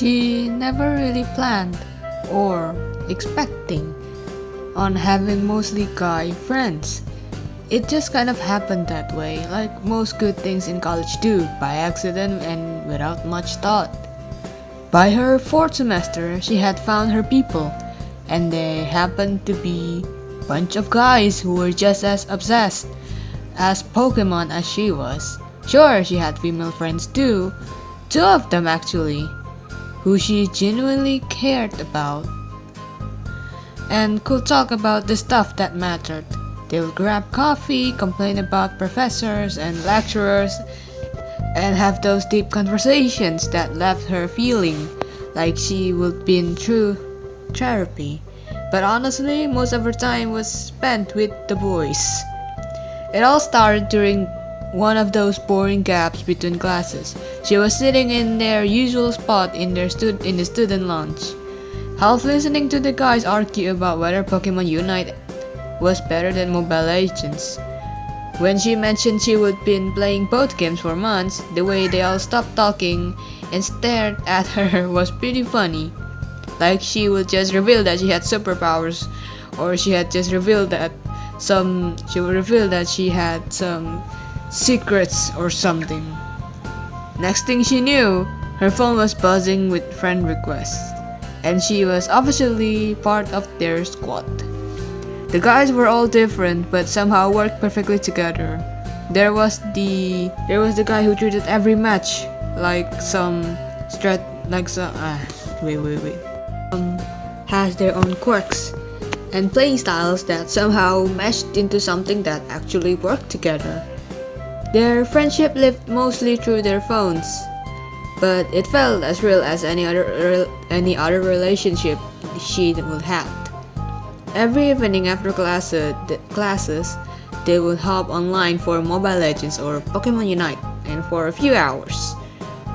She never really planned or expecting on having mostly guy friends. It just kind of happened that way, like most good things in college do, by accident and without much thought. By her fourth semester, she had found her people, and they happened to be a bunch of guys who were just as obsessed as Pokemon as she was. Sure, she had female friends too, two of them actually, who she genuinely cared about and could talk about the stuff that mattered. They would grab coffee, complain about professors and lecturers, and have those deep conversations that left her feeling like she would been through therapy. But honestly, most of her time was spent with the boys. It all started during one of those boring gaps between classes. She was sitting in their usual spot in the student lounge, half listening to the guys argue about whether Pokemon Unite was better than Mobile Legends. When she mentioned she would been playing both games for months, the way they all stopped talking and stared at her was pretty funny. Like she would just reveal that she had superpowers, or she had just revealed that she had some secrets or something. Next thing she knew, her phone was buzzing with friend requests, and she was officially part of their squad. The guys were all different, but somehow worked perfectly together. There was the guy who treated every match like some strat like some has their own quirks and playing styles that somehow meshed into something that actually worked together. Their friendship lived mostly through their phones, but it felt as real as any other relationship she would have. Every evening after classes, they would hop online for Mobile Legends or Pokemon Unite, and for a few hours.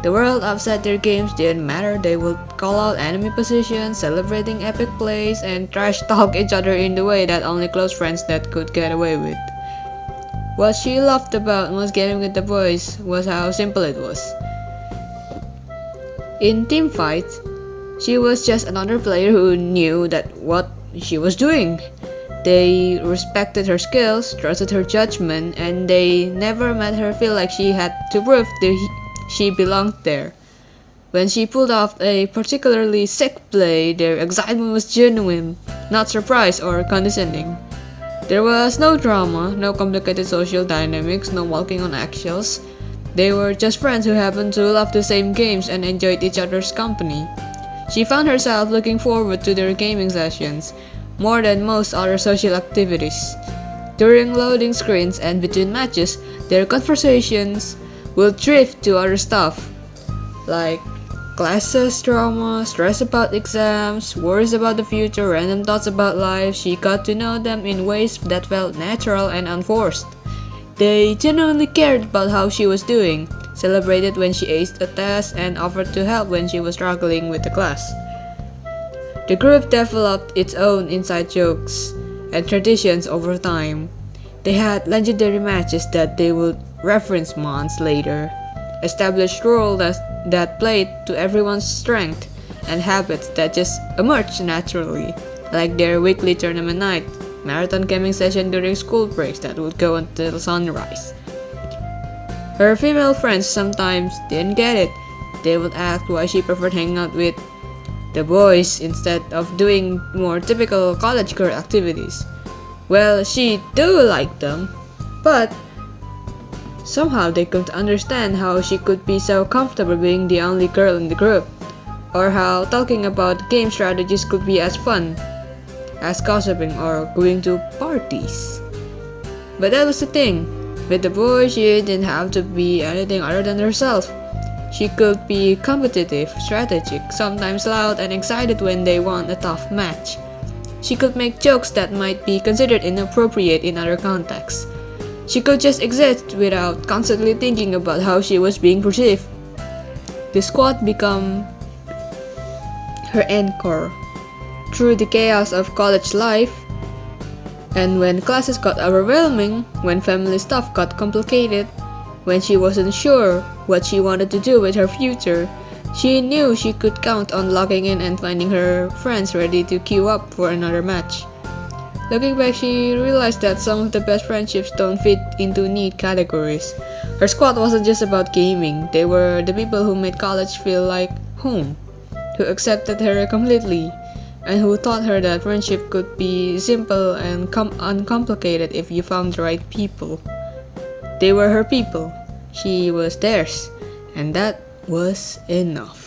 The world upset their games didn't matter. They would call out enemy positions, celebrating epic plays, and trash talk each other in the way that only close friends that could get away with. What she loved about most getting with the boys was how simple it was. In team fights, she was just another player who knew that what she was doing. They respected her skills, trusted her judgment, and they never made her feel like she had to prove she belonged there. When she pulled off a particularly sick play, their excitement was genuine, not surprise or condescending. There was no drama, no complicated social dynamics, no walking on eggshells. They were just friends who happened to love the same games and enjoyed each other's company. She found herself looking forward to their gaming sessions more than most other social activities. During loading screens and between matches, their conversations would drift to other stuff, like classes, drama, stress about exams, worries about the future, random thoughts about life. She got to know them in ways that felt natural and unforced. They genuinely cared about how she was doing, celebrated when she aced a test, and offered to help when she was struggling with the class. The group developed its own inside jokes and traditions over time. They had legendary matches that they would reference months later, established roles that played to everyone's strength, and habits that just emerged naturally, like their weekly tournament night, marathon gaming session during school breaks that would go until sunrise. Her female friends sometimes didn't get it. They would ask why she preferred hanging out with the boys instead of doing more typical college girl activities. Well, she do like them, but somehow they couldn't understand how she could be so comfortable being the only girl in the group, or how talking about game strategies could be as fun as gossiping or going to parties. But that was the thing. With the boys, she didn't have to be anything other than herself. She could be competitive, strategic, sometimes loud and excited when they won a tough match. She could make jokes that might be considered inappropriate in other contexts. She could just exist without constantly thinking about how she was being perceived. The squad became her anchor through the chaos of college life. And when classes got overwhelming, when family stuff got complicated, when she wasn't sure what she wanted to do with her future, She knew she could count on logging in and finding her friends ready to queue up for another match. Looking back, she realized that some of the best friendships don't fit into neat categories. Her squad wasn't just about gaming, they were the people who made college feel like home, who accepted her completely, and who taught her that friendship could be simple and uncomplicated if you found the right people. They were her people, she was theirs, and that was enough.